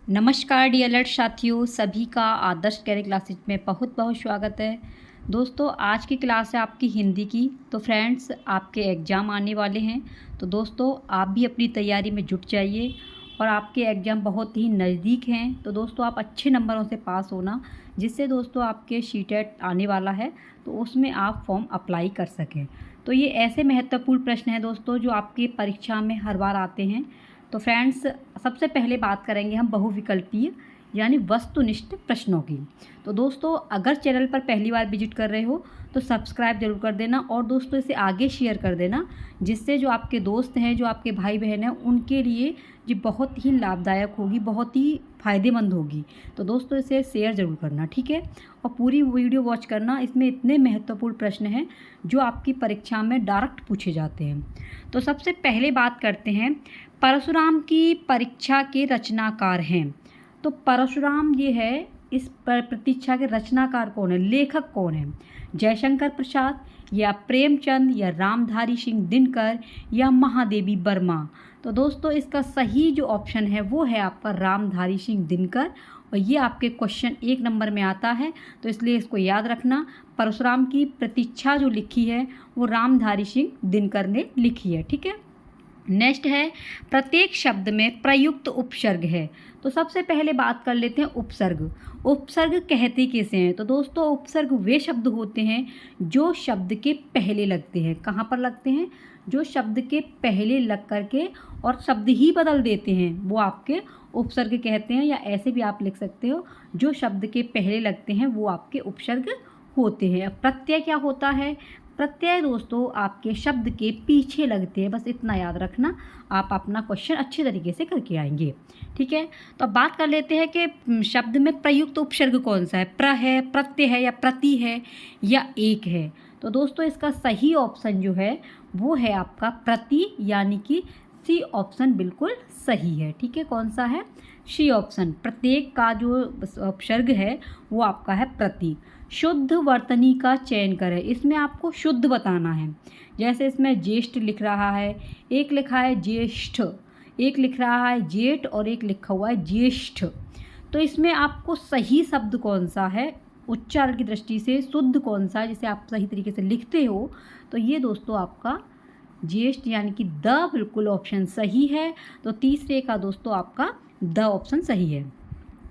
नमस्कार dear alert साथियों, सभी का आदर्श कैरियर क्लासेज में बहुत बहुत स्वागत है। दोस्तों, आज की क्लास है आपकी हिंदी की। तो फ्रेंड्स, आपके एग्ज़ाम आने वाले हैं, तो दोस्तों आप भी अपनी तैयारी में जुट जाइए और आपके एग्ज़ाम बहुत ही नज़दीक हैं। तो दोस्तों आप अच्छे नंबरों से पास होना, जिससे दोस्तों आपके सीटेट आने वाला है तो उसमें आप फॉर्म अप्लाई कर सकें। तो ये ऐसे महत्वपूर्ण प्रश्न हैं दोस्तों जो आपकी परीक्षा में हर बार आते हैं। तो फ्रेंड्स, सबसे पहले बात करेंगे हम बहुविकल्पीय यानी वस्तुनिष्ठ प्रश्नों की। तो दोस्तों, अगर चैनल पर पहली बार विजिट कर रहे हो तो सब्सक्राइब जरूर कर देना और दोस्तों इसे आगे शेयर कर देना, जिससे जो आपके दोस्त हैं, जो आपके भाई बहन हैं, उनके लिए ये बहुत ही लाभदायक होगी, बहुत ही फ़ायदेमंद होगी। तो दोस्तों इसे शेयर ज़रूर करना, ठीक है। और पूरी वीडियो वॉच करना, इसमें इतने महत्वपूर्ण प्रश्न हैं जो आपकी परीक्षा में डायरेक्ट पूछे जाते हैं। तो सबसे पहले बात करते हैं, परशुराम की परीक्षा के रचनाकार हैं। तो परशुराम ये है, इस प्रतीक्षा के रचनाकार कौन है, लेखक कौन है? जयशंकर प्रसाद या प्रेमचंद या रामधारी सिंह दिनकर या महादेवी वर्मा? तो दोस्तों इसका सही जो ऑप्शन है वो है आपका रामधारी सिंह दिनकर, और ये आपके क्वेश्चन 1 नंबर में आता है। तो इसलिए इसको याद रखना, परशुराम की प्रतीक्षा जो लिखी है वो रामधारी सिंह दिनकर ने लिखी है, ठीक है। नेक्स्ट है, प्रत्येक शब्द में प्रयुक्त उपसर्ग है। तो सबसे पहले बात कर लेते हैं उपसर्ग। उपसर्ग कहते किसे हैं? तो दोस्तों उपसर्ग वे शब्द होते हैं जो शब्द के पहले लगते हैं। कहाँ पर लगते हैं? जो शब्द के पहले लग करके और शब्द ही बदल देते हैं, वो आपके उपसर्ग कहते हैं। या ऐसे भी आप लिख सकते हो, जो शब्द के पहले लगते हैं वो आपके उपसर्ग होते हैं। प्रत्यय क्या होता है? प्रत्यय दोस्तों आपके शब्द के पीछे लगते हैं, बस इतना याद रखना। आप अपना क्वेश्चन अच्छे तरीके से करके आएंगे, ठीक है। तो अब बात कर लेते हैं कि शब्द में प्रयुक्त उपसर्ग कौन सा है? प्र है, प्रत्यय है, या प्रति है, या एक है? तो दोस्तों इसका सही ऑप्शन जो है वो है आपका प्रति, यानी कि सी ऑप्शन बिल्कुल सही है, ठीक है। कौन सा है? C option. प्रत्येक का जो उपसर्ग है वो आपका है प्रति। शुद्ध वर्तनी का चयन करें। इसमें आपको शुद्ध बताना है। जैसे इसमें ज्येष्ठ लिख रहा है, एक लिखा है ज्येष्ठ, एक लिख रहा है जेठ और एक लिखा हुआ है ज्येष्ठ। तो इसमें आपको सही शब्द कौन सा है, उच्चारण की दृष्टि से शुद्ध कौन सा है, जिसे आप सही तरीके से लिखते हो, तो ये दोस्तों आपका ज्येष्ठ यानी कि द बिल्कुल ऑप्शन सही है। तो तीसरे का दोस्तों आपका द ऑप्शन सही है।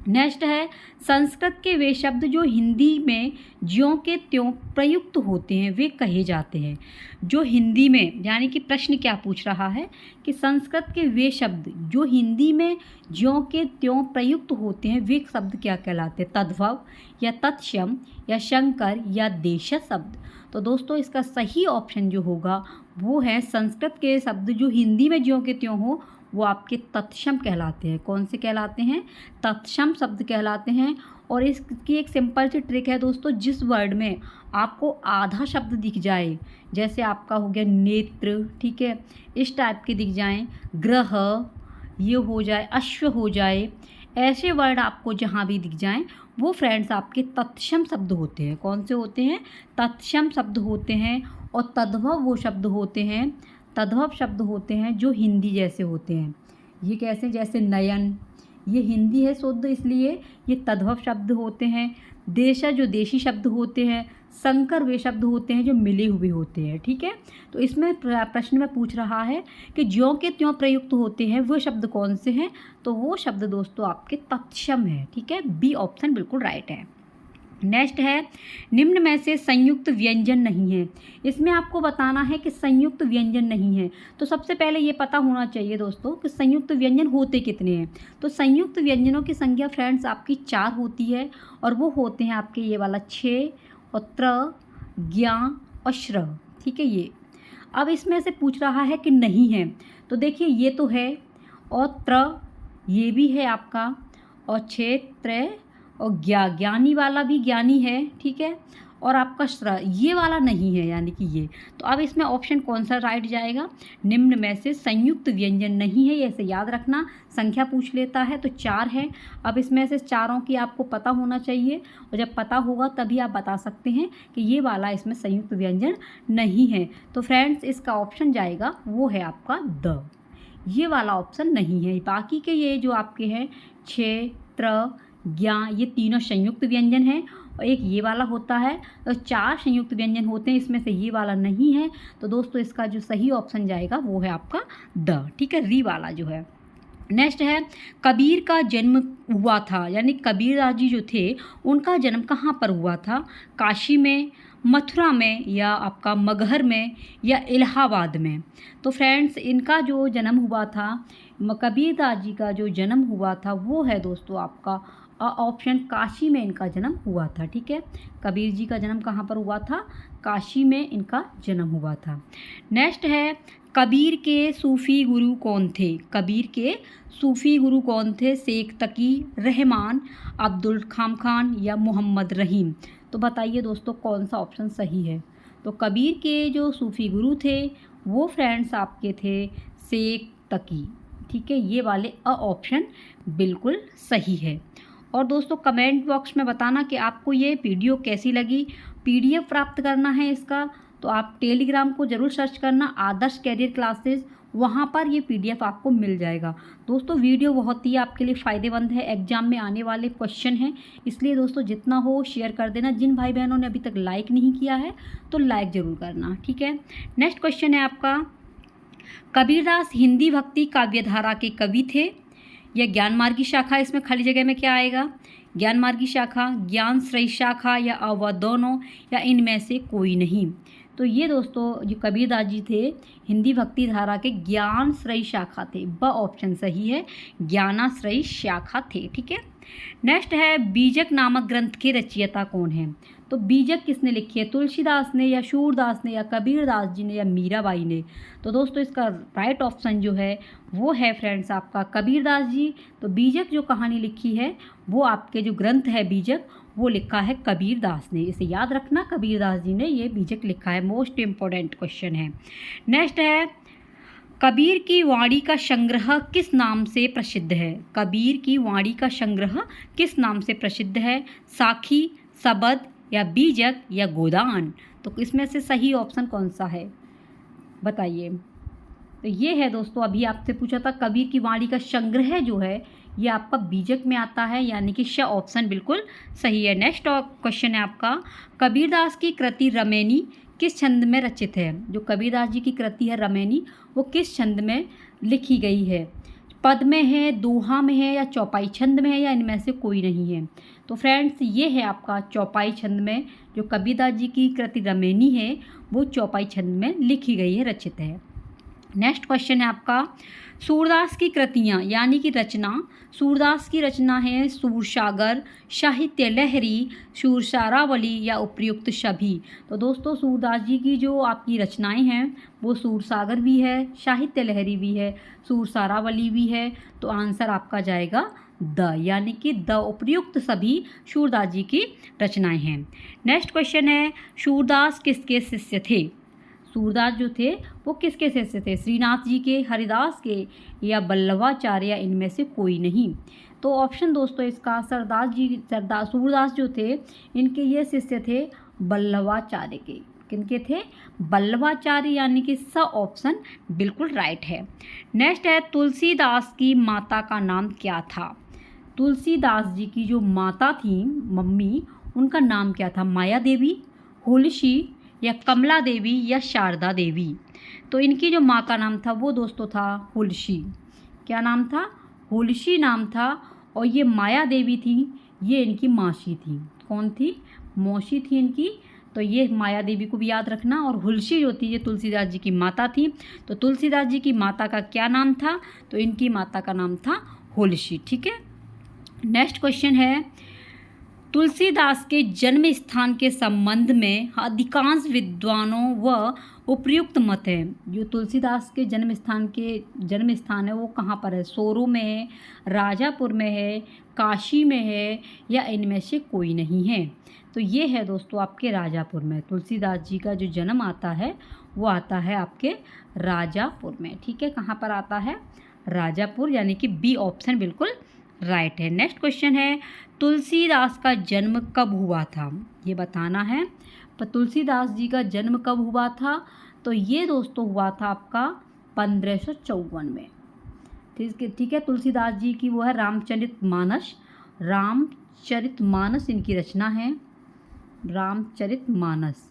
नेक्स्ट है, संस्कृत के वे शब्द जो हिंदी में ज्यों के त्यों प्रयुक्त होते हैं वे कहे जाते हैं। जो हिंदी में, यानी कि प्रश्न क्या पूछ रहा है कि संस्कृत के वे शब्द जो हिंदी में ज्यों के त्यों प्रयुक्त होते हैं वे शब्द क्या कहलाते हैं? तद्भव या तत्सम या शंकर या देशज शब्द? तो दोस्तों इसका सही ऑप्शन जो होगा वो है, संस्कृत के शब्द जो हिंदी में ज्यों के त्यों हो वो आपके तत्सम कहलाते हैं। कौन से कहलाते हैं? तत्सम शब्द कहलाते हैं। और इसकी एक सिंपल सी ट्रिक है दोस्तों, जिस वर्ड में आपको आधा शब्द दिख जाए, जैसे आपका हो गया नेत्र, ठीक है, इस टाइप के दिख जाएं, ग्रह ये हो जाए, अश्व हो जाए, ऐसे वर्ड आपको जहाँ भी दिख जाएं वो फ्रेंड्स आपके तत्सम शब्द होते हैं। कौन से होते हैं? तत्सम शब्द होते हैं। और तद्भव वो शब्द होते हैं, तद्भव शब्द होते हैं जो हिंदी जैसे होते हैं। ये कैसे? जैसे नयन, ये हिंदी है शुद्ध, इसलिए ये तद्भव शब्द होते हैं। देशज जो देशी शब्द होते हैं। संकर वे शब्द होते हैं जो मिले हुए होते हैं, ठीक है। तो इसमें प्रश्न में पूछ रहा है कि ज्यों के त्यों प्रयुक्त होते हैं वो शब्द कौन से हैं? तो वो शब्द दोस्तों आपके तत्सम है, ठीक है। बी ऑप्शन बिल्कुल राइट है। नेक्स्ट है, निम्न में से संयुक्त व्यंजन नहीं है। इसमें आपको बताना है कि संयुक्त व्यंजन नहीं है। तो सबसे पहले ये पता होना चाहिए दोस्तों कि संयुक्त व्यंजन होते कितने हैं। तो संयुक्त व्यंजनों की संख्या फ्रेंड्स आपकी 4 होती है, और वो होते हैं आपके ये वाला 6 और त्र, ज्ञा और श्र, ठीक है। ये अब इसमें से पूछ रहा है कि नहीं है। तो देखिए ये तो है, और त्र ये भी है आपका, और 6 त्र, और ज्ञानी वाला भी ज्ञानी है, ठीक है। और आपका श्र ये वाला नहीं है, यानी कि ये। तो अब इसमें ऑप्शन कौन सा राइट जाएगा? निम्न में से संयुक्त व्यंजन नहीं है, ये ऐसे याद रखना। संख्या पूछ लेता है तो 4 है। अब इसमें से चारों की आपको पता होना चाहिए, और जब पता होगा तभी आप बता सकते हैं कि ये वाला इसमें संयुक्त व्यंजन नहीं है। तो फ्रेंड्स इसका ऑप्शन जाएगा वो है आपका द। ये वाला ऑप्शन नहीं है। बाकी के ये जो आपके हैं छ, त्र, ज्ञ, ये तीनों संयुक्त व्यंजन हैं और एक ये वाला होता है। तो 4 संयुक्त व्यंजन होते हैं, इसमें से ये वाला नहीं है। तो दोस्तों इसका जो सही ऑप्शन जाएगा वो है आपका द, ठीक है, री वाला जो है। नेक्स्ट है कबीर का जन्म हुआ था, यानी कबीरदास जी जो थे उनका जन्म कहाँ पर हुआ था? काशी में, मथुरा में, या आपका मगहर में, या इलाहाबाद में? तो फ्रेंड्स इनका जो जन्म हुआ था, कबीरदास जी का जो जन्म हुआ था वो है दोस्तों आपका ऑप्शन काशी में इनका जन्म हुआ था, ठीक है। कबीर जी का जन्म कहाँ पर हुआ था? काशी में इनका जन्म हुआ था। नेक्स्ट है कबीर के सूफ़ी गुरु कौन थे? कबीर के सूफ़ी गुरु कौन थे? शेख तकी रहमान, अब्दुल खान या मोहम्मद रहीम? तो बताइए दोस्तों कौन सा ऑप्शन सही है? तो कबीर के जो सूफ़ी गुरु थे वो फ्रेंड्स आपके थे शेख तकी, ठीक है, ये वाले ऑप्शन बिल्कुल सही है। और दोस्तों कमेंट बॉक्स में बताना कि आपको ये वीडियो कैसी लगी। पीडीएफ प्राप्त करना है इसका तो आप टेलीग्राम को ज़रूर सर्च करना, आदर्श कैरियर क्लासेस, वहाँ पर ये पीडीएफ आपको मिल जाएगा। दोस्तों वीडियो बहुत ही आपके लिए फ़ायदेमंद है, एग्जाम में आने वाले क्वेश्चन हैं, इसलिए दोस्तों जितना हो शेयर कर देना। जिन भाई बहनों ने अभी तक लाइक नहीं किया है तो लाइक ज़रूर करना, ठीक है। नेक्स्ट क्वेश्चन है आपका, कबीरदास हिंदी भक्ति काव्यधारा के कवि थे या ज्ञानमार्गी शाखा? इसमें खाली जगह में क्या आएगा? ज्ञानमार्गी शाखा, ज्ञान श्रेय शाखा, या अव दोनों, या इनमें से कोई नहीं? तो ये दोस्तों जो कबीरदास जी थे हिंदी भक्ति धारा के ज्ञान श्रेय शाखा थे, ब ऑप्शन सही है, ज्ञानाश्रयी शाखा थे, ठीक है। नेक्स्ट है बीजक नामक ग्रंथ के रचयिता कौन है? तो बीजक किसने लिखी है? तुलसीदास ने, या सूरदास ने, या कबीरदास जी ने, या मीराबाई ने? तो दोस्तों इसका राइट ऑप्शन जो है वो है फ्रेंड्स आपका कबीरदास जी। तो बीजक जो कहानी लिखी है वो आपके जो ग्रंथ है बीजक वो लिखा है कबीरदास ने, इसे याद रखना, कबीरदास जी ने ये बीजक लिखा है। मोस्ट इम्पोर्टेंट क्वेश्चन है। नेक्स्ट है कबीर की वाणी का संग्रह किस नाम से प्रसिद्ध है? कबीर की वाणी का संग्रह किस नाम से प्रसिद्ध है? साखी, सबद, या बीजक, या गोदान? तो इसमें से सही ऑप्शन कौन सा है बताइए? तो ये है दोस्तों, अभी आपसे पूछा था कबीर की वाणी का संग्रह जो है ये आपका बीजक में आता है, यानी कि श ऑप्शन बिल्कुल सही है। नेक्स्ट क्वेश्चन है आपका, कबीरदास की कृति रमैनी किस छंद में रचित है? जो कबीरदास जी की कृति है रमैनी वो किस छंद में लिखी गई है? पद में है, दोहा में है, या चौपाई छंद में है, या इनमें से कोई नहीं है? तो फ्रेंड्स ये है आपका चौपाई छंद में, जो कबीरदास जी की कृति रमैनी है वो चौपाई छंद में लिखी गई है, रचित है। नेक्स्ट क्वेश्चन है आपका, सूरदास की कृतियाँ यानी कि रचना, सूरदास की रचना है सूरसागर, साहित्य लहरी, सूरसारावली, या उपयुक्त सभी? तो दोस्तों सूरदास जी की जो आपकी रचनाएं हैं वो सूरसागर भी है, साहित्य लहरी भी है, सूरसारावली भी है। तो आंसर आपका जाएगा द, यानी कि द उपयुक्त सभी सूरदास जी की रचनाएं हैं। नेक्स्ट क्वेश्चन है, सूरदास किसके शिष्य थे? सूरदास जो थे वो किसके शिष्य थे? श्रीनाथ जी के, हरिदास के, या बल्लभाचार्य, या इनमें से कोई नहीं? तो ऑप्शन दोस्तों इसका सूरदास जो थे इनके ये शिष्य थे बल्लभाचार्य के। किनके थे? बल्लभाचार्य, यानी कि स ऑप्शन बिल्कुल राइट है। नेक्स्ट है तुलसीदास की माता का नाम क्या था? तुलसीदास जी की जो माता थी मम्मी, उनका नाम क्या था? माया देवी, हुलसी, या कमला देवी, या शारदा देवी? तो इनकी जो माँ का नाम था वो दोस्तों था हुलसी। क्या नाम था? हुलसी नाम था। और ये माया देवी थी, ये इनकी मासी थी। कौन थी? मौसी थी इनकी। तो ये माया देवी को भी याद रखना। और हुलसी जो थी ये तुलसीदास जी की माता थी। तो तुलसीदास जी की माता का क्या नाम था? तो इनकी माता का नाम था हुलसी, ठीक है। नेक्स्ट क्वेश्चन है, तुलसीदास के जन्म स्थान के संबंध में अधिकांश विद्वानों व उपयुक्त मत है। जो तुलसीदास के जन्म स्थान है वो कहाँ पर है? सोरो में है, राजापुर में है, काशी में है, या इनमें से कोई नहीं है? तो ये है दोस्तों आपके राजापुर में। तुलसीदास जी का जो जन्म आता है वो आता है आपके राजापुर में, ठीक है। कहाँ पर आता है? राजापुर, यानी कि बी ऑप्शन बिल्कुल राइट है। नेक्स्ट क्वेश्चन है, तुलसीदास का जन्म कब हुआ था? ये बताना है। पर तुलसीदास जी का जन्म कब हुआ था? तो ये दोस्तों हुआ था आपका 1554 में। ठीक है। तुलसीदास जी की वो है रामचरितमानस। रामचरितमानस इनकी रचना है, रामचरितमानस।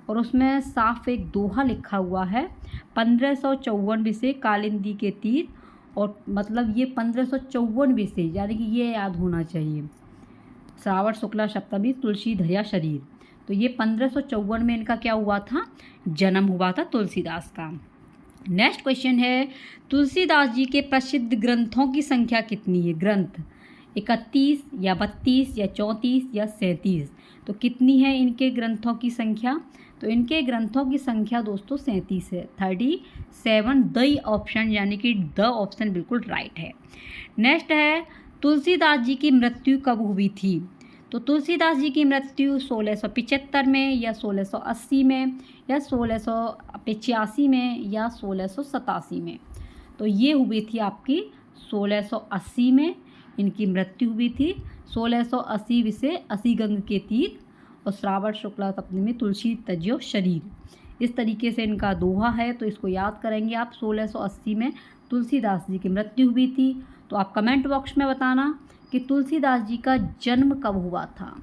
और उसमें साफ एक दोहा लिखा हुआ है 1554 से कालिंदी के तीर। और मतलब ये 1554 से, यानी कि ये याद होना चाहिए, श्रावण शुक्ला सप्तमी तुलसी धया शरीर। तो ये 1554 में इनका क्या हुआ था, जन्म हुआ था तुलसीदास का। नेक्स्ट क्वेश्चन है, तुलसीदास जी के प्रसिद्ध ग्रंथों की संख्या कितनी है? ग्रंथ 31 या 32 या 34 या 37। तो कितनी है इनके ग्रंथों की संख्या? तो इनके ग्रंथों की संख्या दोस्तों 37 है, 37। द ऑप्शन, यानी कि द ऑप्शन बिल्कुल राइट है। नेक्स्ट है, तुलसीदास जी की मृत्यु कब हुई थी? तो तुलसीदास जी की मृत्यु 1675 में या 1680 में या 1685 में या 1687 में। तो ये हुई थी आपकी 1680 में इनकी मृत्यु हुई थी। 1680 से 80 गंग के तीर और श्रावण शुक्ला सप्तमी में तुलसी तज्यो शरीर। इस तरीके से इनका दोहा है, तो इसको याद करेंगे आप। 1680 में तुलसीदास जी की मृत्यु हुई थी। तो आप कमेंट बॉक्स में बताना कि तुलसीदास जी का जन्म कब हुआ था।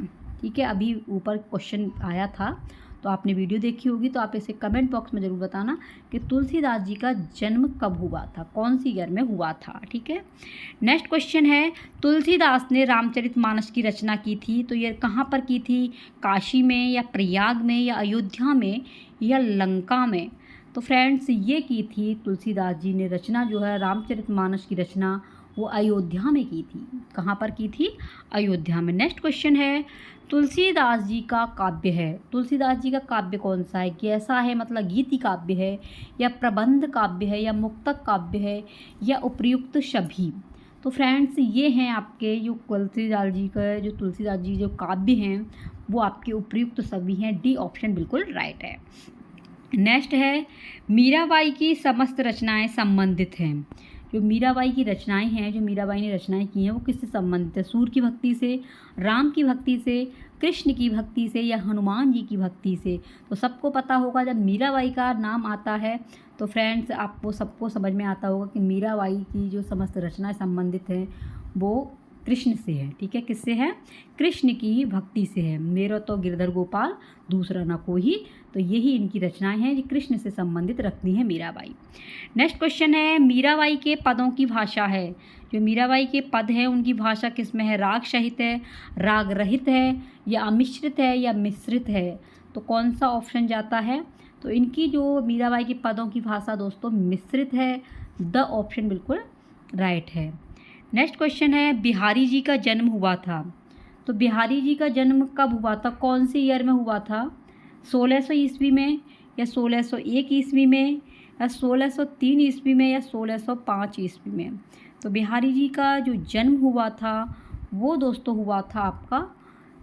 ठीक है, अभी ऊपर क्वेश्चन आया था, तो आपने वीडियो देखी होगी, तो आप इसे कमेंट बॉक्स में ज़रूर बताना कि तुलसीदास जी का जन्म कब हुआ था, कौन सी ईयर में हुआ था। ठीक है। नेक्स्ट क्वेश्चन है, तुलसीदास ने रामचरितमानस की रचना की थी, तो ये कहाँ पर की थी? काशी में या प्रयाग में या अयोध्या में या लंका में? तो फ्रेंड्स, ये की थी तुलसीदास जी ने रचना, जो है रामचरितमानस की रचना, वो अयोध्या में की थी। कहाँ पर की थी? अयोध्या में। नेक्स्ट क्वेश्चन है, तुलसीदास जी का काव्य है, तुलसीदास जी का काव्य कौन सा है? कैसा है, मतलब गीति काव्य है या प्रबंध काव्य है या मुक्तक काव्य है या उपयुक्त सभी? तो फ्रेंड्स, ये हैं आपके जो तुलसीदास जी जो काव्य हैं, वो आपके उपयुक्त सभी हैं। डी ऑप्शन बिल्कुल राइट है। नेक्स्ट है, मीराबाई की समस्त रचनाएं संबंधित हैं। जो मीराबाई की रचनाएं हैं, जो मीराबाई ने रचनाएं की हैं, वो किससे संबंधित है? सूर्य की भक्ति से, राम की भक्ति से, कृष्ण की भक्ति से या हनुमान जी की भक्ति से? तो सबको पता होगा, जब मीराबाई का नाम आता है तो फ्रेंड्स आपको सबको समझ में आता होगा कि मीराबाई की जो समस्त रचनाएं संबंधित हैं वो कृष्ण से है। ठीक है, किससे है? कृष्ण की भक्ति से है। मेरो तो गिरधर गोपाल दूसरा न कोई। तो यही इनकी रचनाएं हैं जो कृष्ण से संबंधित रखती हैं मीराबाई। नेक्स्ट क्वेश्चन है, मीराबाई के पदों की भाषा है। जो मीराबाई के पद हैं उनकी भाषा किस में है? राग सहित है, राग रहित है या अमिश्रित है या मिश्रित है? तो कौन सा ऑप्शन जाता है? तो इनकी जो मीराबाई के पदों की भाषा दोस्तों मिश्रित है। द ऑप्शन बिल्कुल राइट है। नेक्स्ट क्वेश्चन है, बिहारी जी का जन्म हुआ था। तो बिहारी जी का जन्म कब हुआ था, कौन से ईयर में हुआ था? 1600 ईस्वी में या 1601 ईस्वी में या 1603 ईस्वी में या 1605 ईस्वी में? तो बिहारी जी का जो जन्म हुआ था वो दोस्तों हुआ था आपका,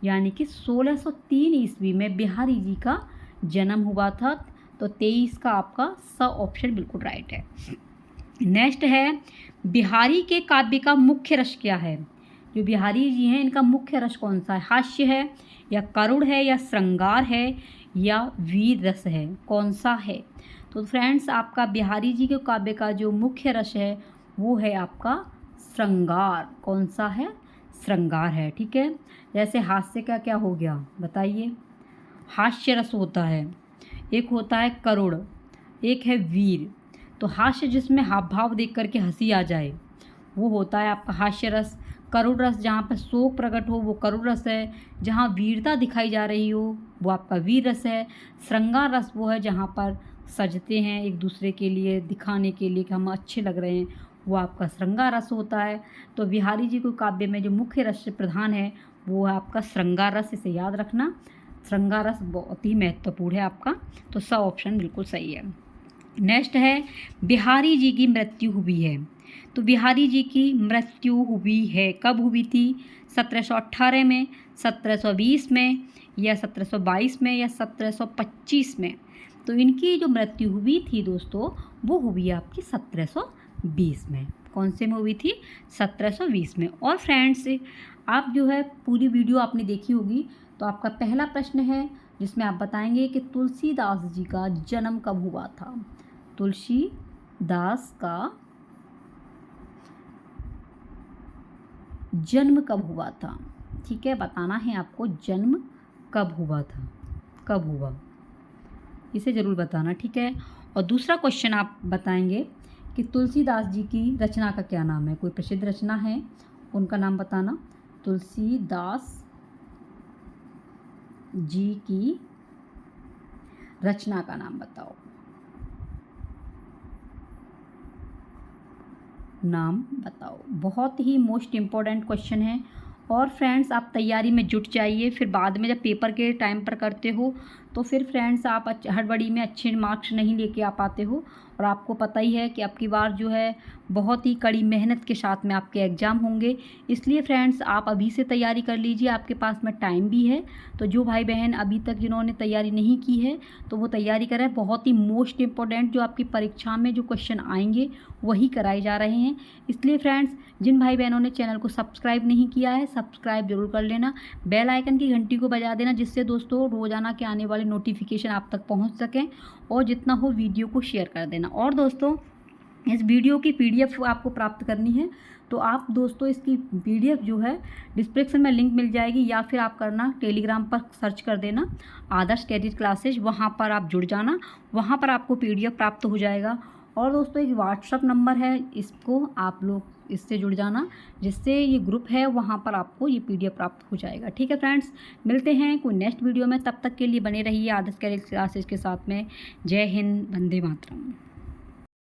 यानी कि 1603 ईस्वी में बिहारी जी का जन्म हुआ था। तो 23 का आपका स ऑप्शन बिल्कुल राइट है। नेक्स्ट है, बिहारी के काव्य का मुख्य रस क्या है? जो बिहारी जी हैं इनका मुख्य रस कौन सा है? हास्य है या करुण है या श्रृंगार है या वीर रस है? कौन सा है? तो फ्रेंड्स, आपका बिहारी जी के काव्य का जो मुख्य रस है वो है आपका श्रृंगार। कौन सा है? श्रृंगार है। ठीक है, जैसे हास्य का क्या हो गया बताइए? हास्य रस होता है, एक होता है करुण, एक है वीर। तो हास्य जिसमें हाव भाव देख करके हंसी आ जाए वो होता है आपका हास्य रस। करुण रस जहाँ पर शोक प्रकट हो वो करुण रस है। जहाँ वीरता दिखाई जा रही हो वो आपका वीर रस है। श्रृंगार रस वो है जहाँ पर सजते हैं एक दूसरे के लिए, दिखाने के लिए कि हम अच्छे लग रहे हैं, वो आपका श्रृंगार रस होता है। तो बिहारी जी को काव्य में जो मुख्य रस प्रधान है वो है आपका श्रृंगार रस। इसे याद रखना, श्रृंगार रस बहुत ही महत्वपूर्ण है आपका। तो स ऑप्शन बिल्कुल सही है। नेक्स्ट है, बिहारी जी की मृत्यु हुई है। तो बिहारी जी की मृत्यु हुई है, कब हुई थी? 1718 में, 1720 में या 1722 में या 1725 में? तो इनकी जो मृत्यु हुई थी दोस्तों वो हुई आपकी 1720 में। कौन से में हुई थी? 1720 में। और फ्रेंड्स, आप जो है पूरी वीडियो आपने देखी होगी, तो आपका पहला प्रश्न है जिसमें आप बताएंगे कि तुलसीदास जी का जन्म कब हुआ था। तुलसीदास का जन्म कब हुआ था, ठीक है, बताना है आपको जन्म कब हुआ था, कब हुआ, इसे ज़रूर बताना, ठीक है। और दूसरा क्वेश्चन आप बताएंगे कि तुलसीदास जी की रचना का क्या नाम है, कोई प्रसिद्ध रचना है उनका नाम बताना। तुलसीदास जी की रचना का नाम बताओ, नाम बताओ। बहुत ही मोस्ट इम्पोर्टेंट क्वेश्चन है। और फ्रेंड्स आप तैयारी में जुट जाइए, फिर बाद में जब पेपर के टाइम पर करते हो तो फिर फ्रेंड्स आप हड़बड़ी में अच्छे मार्क्स नहीं लेके आ पाते हो। और आपको पता ही है कि अब की बार जो है बहुत ही कड़ी मेहनत के साथ में आपके एग्ज़ाम होंगे, इसलिए फ्रेंड्स आप अभी से तैयारी कर लीजिए, आपके पास में टाइम भी है। तो जो भाई बहन अभी तक जिन्होंने तैयारी नहीं की है तो वो तैयारी करें। बहुत ही मोस्ट इम्पोर्टेंट जो आपकी परीक्षा में जो क्वेश्चन आएंगे वही कराए जा रहे हैं। इसलिए फ्रेंड्स जिन भाई बहनों ने चैनल को सब्सक्राइब नहीं किया है, सब्सक्राइब जरूर कर लेना, बेल आइकन की घंटी को बजा देना, जिससे दोस्तों रोज़ाना के आने वाले नोटिफिकेशन आप तक पहुंच सकें। और जितना हो वीडियो को शेयर कर देना। और दोस्तों इस वीडियो की PDF आपको प्राप्त करनी है तो आप दोस्तों इसकी PDF जो है डिस्क्रिप्शन में लिंक मिल जाएगी, या फिर आप करना टेलीग्राम पर सर्च कर देना आदर्श कैरियर क्लासेज, वहाँ पर आप जुड़ जाना, वहाँ पर आपको PDF प्राप्त हो जाएगा। और दोस्तों एक व्हाट्सअप नंबर है, इसको आप लोग इससे जुड़ जाना, जिससे ये ग्रुप है वहाँ पर आपको ये PDF प्राप्त हो जाएगा, ठीक है फ्रेंड्स। मिलते हैं कोई नेक्स्ट वीडियो में, तब तक के लिए बने रहिए आदर्श कैरियर क्लासेज के साथ में। जय हिंद, वंदे मातरम।